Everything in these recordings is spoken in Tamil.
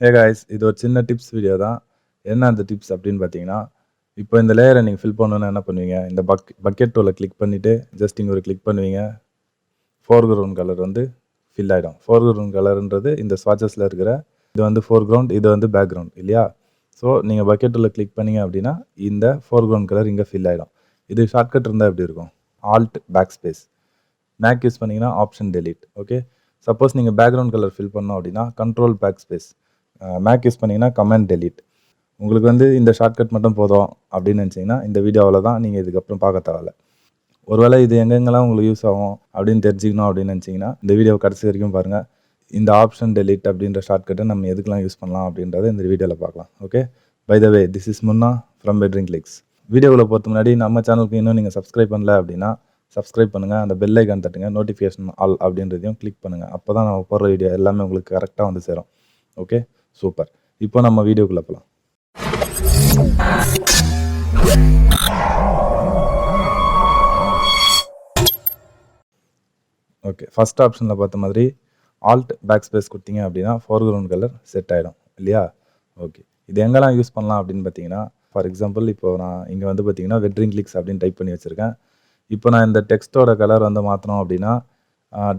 Hey guys, இது ஒரு சின்ன டிப்ஸ் வீடியோ தான். என்ன அந்த டிப்ஸ் அப்படின்னு பார்த்தீங்கன்னா, இப்போ இந்த லேயரை நீங்கள் ஃபில் பண்ணணும்னா என்ன பண்ணுவீங்க? இந்த பக்கெட் டூலை கிளிக் பண்ணிவிட்டு ஜஸ்ட் இங்கே ஒரு கிளிக் பண்ணுவீங்க. ஃபோர்கிரவுண்ட் கலர் வந்து ஃபில் ஆகிடும். ஃபோர்கிரவுண்ட் கலர்ன்றது இந்த ஸ்வாட்சஸில் இருக்கிற இது வந்து ஃபோர்கிரவுண்ட், இது வந்து பேக்ரவுண்ட் இல்லையா? ஸோ நீங்கள் பக்கெட் டூலை கிளிக் பண்ணீங்க அப்படின்னா இந்த ஃபோர்கிரவுண்ட் கலர் இங்கே ஃபில் ஆகிடும். இது ஷார்ட்கட் இருந்தால் எப்படி இருக்கும்? Alt back space. Mac use பண்ணிங்கன்னா ஆப்ஷன் டெலீட். ஓகே, சப்போஸ் நீங்கள் பேக்ரவுண்ட் கலர் ஃபில் பண்ணோம் அப்படின்னா control back space. Mac use பண்ணிங்கன்னா கமெண்ட் டெலீட். உங்களுக்கு வந்து இந்த ஷார்ட்கட் மட்டும் போதும் அப்படின்னு நினச்சிங்கன்னா இந்த வீடியோவில் தான் நீங்கள் இதுக்கப்புறம் பார்க்க தேவையில்ல. ஒருவேளை இது எங்கெங்கெல்லாம் உங்களுக்கு யூஸ் ஆகும் அப்படின்னு தெரிஞ்சுக்கணும் அப்படின்னு நினச்சிங்கன்னா இந்த வீடியோ கடைசி வரைக்கும் பாருங்கள். இந்த ஆப்ஷன் டெலீட் அப்படின்ற ஷார்ட்கட்டை நம்ம எதுக்கெல்லாம் யூஸ் பண்ணலாம் அப்படின்றத இந்த வீடியோவில் பார்க்கலாம். Okay, by the way this is Munna from wedringclicks. வீடியோவில் போகிறது முன்னாடி நம்ம சேனலுக்கு இன்னும் நீங்கள் சப்ஸ்கிரைப் பண்ணல அப்படின்னா சப்ஸ்கிரைப் பண்ணுங்கள், அந்த பெல் ஐக்கான் தட்டுங்க, நோட்டிஃபிகேஷன் ஆல் அப்படின்றதையும் கிளிக் பண்ணுங்கள். அப்போ தான் நம்ம போடுற வீடியோ எல்லாமே உங்களுக்கு கரெக்டாக வந்து சேரும். Okay, super. இப்போ நம்ம வீடியோக்குள்ளே போகலாம். ஓகே, ஃபஸ்ட் ஆப்ஷனில் பார்த்த மாதிரி ஆல்ட் பேக் ஸ்பேஸ் கொடுத்தீங்க அப்படின்னா ஃபோர்கிரவுண்ட் கலர் செட் ஆகிடும் இல்லையா? ஓகே, இது எங்கெல்லாம் யூஸ் பண்ணலாம் அப்படின்னு பார்த்தீங்கன்னா, ஃபார் எக்ஸாம்பிள் இப்போ நான் இங்கே வந்து பார்த்தீங்கன்னா wedringclicks அப்படின்னு டைப் பண்ணி வச்சுருக்கேன். இப்போ நான் இந்த டெக்ஸ்ட்டோட கலர் வந்து மாற்றணும் அப்படின்னா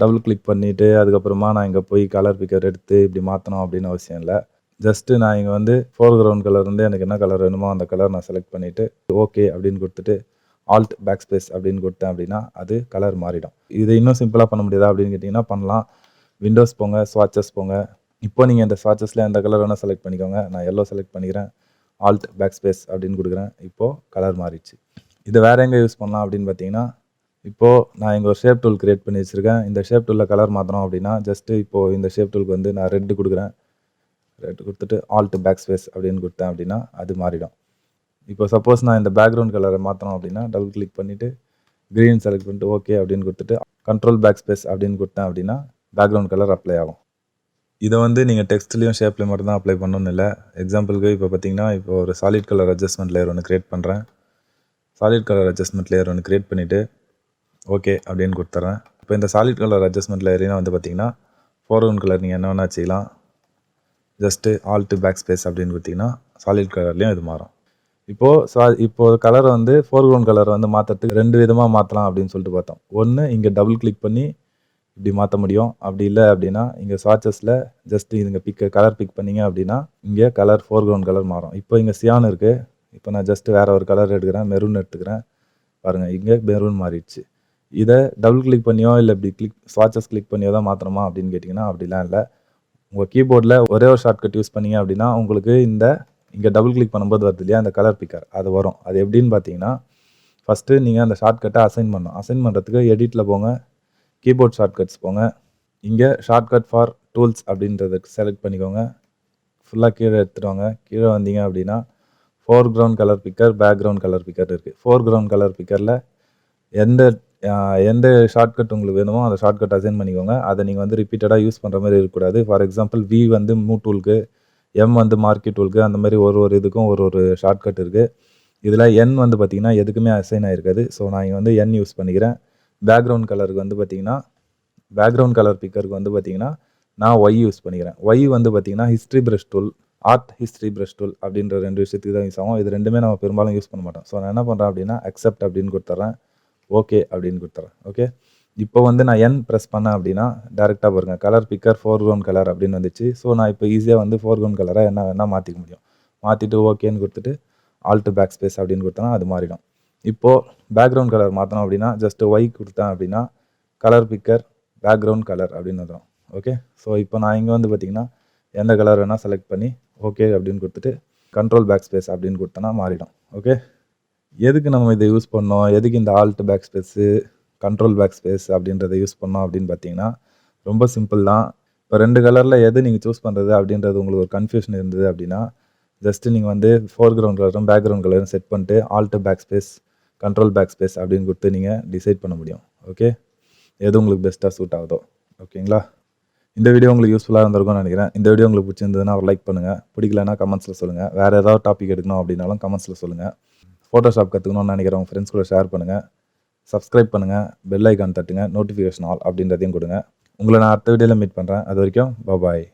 டபுள் கிளிக் பண்ணிவிட்டு அதுக்கப்புறமா நான் இங்கே போய் கலர் பிக்கர் எடுத்து இப்படி மாற்றணும் அப்படின்னு அவசியம் இல்லை. ஜஸ்ட்டு நான் இங்கே வந்து ஃபோர்கிரவுண்ட் கலர் வந்து எனக்கு என்ன கலர் வேணுமோ அந்த கலர் நான் செலக்ட் பண்ணிவிட்டு ஓகே அப்படின்னு கொடுத்துட்டு ஆல்ட் பேக் ஸ்பேஸ் அப்படின்னு கொடுத்தேன் அப்படின்னா அது கலர் மாறிடும். இதை இன்னும் சிம்பிளாக பண்ண முடியாதா அப்படின்னு கேட்டிங்கன்னா பண்ணலாம். விண்டோஸ் போங்க, ஸ்வாட்சஸ் போங்க. இப்போ நீங்கள் இந்த ஸ்வாட்சஸில் எந்த கலர் வேணால் செலக்ட் பண்ணிக்கோங்க. நான் எல்லோ செலக்ட் பண்ணிக்கிறேன், ஆல்ட் பேக் ஸ்பேஸ் அப்படின்னு கொடுக்குறேன். இப்போது கலர் மாறிடுச்சு. இதை வேறு எங்கே யூஸ் பண்ணலாம் அப்படின்னு பார்த்தீங்கன்னா, இப்போது நான் இங்கே ஒரு ஷேப் டூல் க்ரியேட் பண்ணி வச்சுருக்கேன். இந்த ஷேப் டூலில் கலர் மாற்றணும் அப்படின்னா ஜஸ்ட்டு இப்போது இந்த ஷேப் டூலுக்கு வந்து நான் ரெட்டு கொடுக்குறேன். ரெட்டு கொடுத்துட்டு ஆல்ட் பேக் ஸ்பேஸ் அப்படின்னு கொடுத்தேன் அப்படின்னா அது மாறிடும். இப்போ சப்போஸ் நான் இந்த பேக்ரவுண்ட் கலரை மாற்றணும் அப்படின்னா டபுள் கிளிக் பண்ணிவிட்டு க்ரீன் செலக்ட் பண்ணிட்டு ஓகே அப்படின்னு கொடுத்துட்டு கண்ட்ரோல் பேக் ஸ்பேஸ் அப்படின்னு கொடுத்தேன் அப்படின்னா பேக்ரவுண்ட் கலர் அப்ளை ஆகும். இதை வந்து நீங்கள் டெக்ஸ்ட்லேயும் ஷேப்லேயும் மட்டும் தான் அப்ளை பண்ணணும்னு இல்லை. எக்ஸாம்பிளுக்கு இப்போ பார்த்தீங்கன்னா இப்போ ஒரு சாலிட் கலர் அட்ஜஸ்ட்மெண்ட் லேயர் ஒன்று க்ரியேட் பண்ணுறேன். சாலிட் கலர் அட்ஜஸ்ட்மெண்ட் லேயர் ஒன்று க்ரியேட் பண்ணிவிட்டு ஓகே அப்படின்னு கொடுத்துட்றேன். இப்போ இந்த சாலிட் கலர் அட்ஜஸ்ட்மெண்ட் லேயரையும் வந்து பார்த்தீங்கன்னா ஃபோர்கிரவுண்ட் கலர் நீங்கள் என்ன வேணால் வச்சுக்கலாம். ஜஸ்ட்டு ஆல்ட் பேக் ஸ்பேஸ் அப்படின்னு கொடுத்தீங்கன்னா சாலிட் கலர்லேயும் இது மாறும். இப்போது கலரை வந்து ஃபோர்கிரவுண்ட் கலரை வந்து மாற்றுறதுக்கு ரெண்டு விதமாக மாற்றலாம் அப்படின்னு சொல்லிட்டு பார்த்தோம். ஒன்று இங்கே டபுள் கிளிக் பண்ணி இப்படி மாற்ற முடியும். அப்படி இல்லை அப்படின்னா இங்கே ஸ்வாட்சஸில் ஜஸ்ட்டு இங்கே கலர் பிக் பண்ணிங்க அப்படின்னா இங்கே கலர் ஃபோர்கிரவுண்ட் கலர் மாறும். இப்போ இங்கே சியான் இருக்குது. இப்போ நான் ஜஸ்ட்டு வேறு ஒரு கலர் எடுக்கிறேன், மெரூன் எடுத்துக்கிறேன். பாருங்கள் இங்கே மெரூன் மாறிடுச்சு. இதை டபுள் கிளிக் பண்ணியோ இல்லை இப்படி ஸ்வாட்சஸ் கிளிக் பண்ணியோ தான் மாற்றணுமா அப்படின்னு கேட்டிங்கன்னா அப்படிலாம் இல்லை. உங்கள் கீபோர்டில் ஒரே ஒரு ஷார்ட்கட் யூஸ் பண்ணிங்க அப்படின்னா உங்களுக்கு இங்கே டபுள் கிளிக் பண்ணும்போது வருது இல்லையா அந்த கலர் பிக்கர், அது வரும். அது எப்படின்னு பார்த்தீங்கன்னா ஃபஸ்ட்டு நீங்கள் அந்த ஷார்ட்கட்டை அசைன் பண்ணணும். அசைன் பண்ணுறதுக்கு எடிட்டில் போங்க, கீபோர்ட் ஷார்ட்கட்ஸ் போங்க. இங்கே ஷார்ட்கட் ஃபார் டூல்ஸ் அப்படின்றதுக்கு செலக்ட் பண்ணிக்கோங்க. ஃபுல்லாக கீழே எடுத்துகிட்டு வாங்க. கீழே வந்தீங்க அப்படின்னா foreground colour bigger, background colour bigger இருக்குது. ஃபோர்கிரவுண்ட் கலர் பிக்கரில் எந்த ஷார்ட்கட் உங்களுக்கு வேணுமோ அந்த ஷார்ட்கட் அசைன் பண்ணிக்கோங்க. அதை நீங்கள் வந்து ரிப்பீட்டடாக யூஸ் பண்ணுற மாதிரி இருக்கக்கூடாது. ஃபார் எக்ஸாம்பிள் வி வந்து மூவ் டூலுக்கு, எம் வந்து மார்க்கி டூலுக்கு, அந்த மாதிரி ஒரு இதுக்கும் ஒரு ஷார்ட்கட் இருக்குது. இதில் என் வந்து பார்த்திங்கன்னா எதுக்குமே அசைன் ஆகிருக்காது. ஸோ நான் இங்கே வந்து என் யூஸ் பண்ணிக்கிறேன். பேக்ரவுண்ட் கலருக்கு வந்து பார்த்திங்கன்னா பேக்ரவுண்ட் கலர் பிக்கருக்கு வந்து பார்த்திங்கன்னா நான் ஒய் யூஸ் பண்ணிக்கிறேன். ஒய் வந்து பார்த்திங்கன்னா history brush tool, art history brush tool அப்படின்ற ரெண்டு விஷயத்துக்கு தான் யூஸ் ஆகும். இது ரெண்டுமே நம்ம பெரும்பாலும் யூஸ் பண்ண மாட்டோம். ஸோ நான் என்ன பண்ணுறேன் அப்படின்னா அக்செப்ட் அப்படின்னு கொடுத்துட்றேன், ஓகே அப்படின்னு கொடுத்துட்றேன். ஓகே, இப்போ வந்து நான் என் ப்ரெஸ் பண்ணேன் அப்படின்னா டேரெக்டாக பாருங்கள் கலர் பிக்கர் ஃபோர்கிரவுண்ட் கலர் அப்படின்னு வந்துச்சு. ஸோ நான் இப்போ ஈஸியாக வந்து ஃபோர்கிரவுண்ட் கலரை என்ன வேணால் மாற்றிக்க முடியும். மாற்றிட்டு ஓகேன்னு கொடுத்துட்டு ஆல்ட் பேக் ஸ்பேஸ் அப்படின்னு கொடுத்தோன்னா அது மாறிடும். இப்போது பேக்ரவுண்ட் கலர் மாற்றணும் அப்படின்னா ஜஸ்ட்டு ஒய் கொடுத்தேன் அப்படின்னா கலர் பிக்கர் பேக்ரவுண்ட் கலர் அப்படின்னு வந்துடும். ஓகே, ஸோ இப்போ நான் இங்கே வந்து பார்த்திங்கன்னா எந்த கலர் வேணால் செலக்ட் பண்ணி ஓகே அப்படின்னு கொடுத்துட்டு கண்ட்ரோல் பேக் ஸ்பேஸ் அப்படின்னு கொடுத்தோன்னா மாறிடும். ஓகே, எதுக்கு நம்ம இதை யூஸ் பண்ணோம், எதுக்கு இந்த alt back space control back space அப்படின்றத யூஸ் பண்ணோம் அப்படின்னு பார்த்தீங்கன்னா ரொம்ப சிம்பிள் தான். இப்போ ரெண்டு கலரில் எது நீங்கள் சூஸ் பண்ணுறது அப்படின்றது உங்களுக்கு ஒரு கன்ஃபியூஷன் இருந்தது அப்படின்னா ஜஸ்ட்டு நீங்கள் வந்து ஃபோர்கிரவுண்ட் கலரும் பேக்ரவுண்ட் கலரும் செட் பண்ணிட்டு alt back space control back space அப்படின்னு கொடுத்து நீங்கள் டிசைட் பண்ண முடியும். ஓகே, எது உங்களுக்கு பெஸ்ட்டாக சூட் ஆகுதோ. ஓகேங்களா, இந்த வீடியோ உங்களுக்கு யூஸ்ஃபுல்லாக இருந்திருக்கும்னு நினைக்கிறேன். இந்த வீடியோ உங்களுக்கு பிடிச்சிருந்ததுன்னா ஒரு லைக் பண்ணுங்கள், பிடிக்கலன்னா கமெண்ட்ஸில் சொல்லுங்கள். வேறு ஏதாவது டாபிக் எடுக்கணும் அப்படின்னாலும் கமெண்ட்ஸில் சொல்லுங்கள். ஃபோட்டோஷாப் கற்றுக்கணும்னு நினைக்கிறேன் உங்கள் ஃப்ரெண்ட்ஸ் கூட ஷேர் பண்ணுங்கள். சப்ஸ்கிரைப் பண்ணுங்கள், பெல் ஐக்கான் தட்டுங்க, நோட்டிஃபிகேஷன் ஆல் அப்படின்றதையும் கொடுங்க. உங்களை நான் அடுத்த வீடியோவில் மீட் பண்ணுறேன். அது வரைக்கும் பாய்.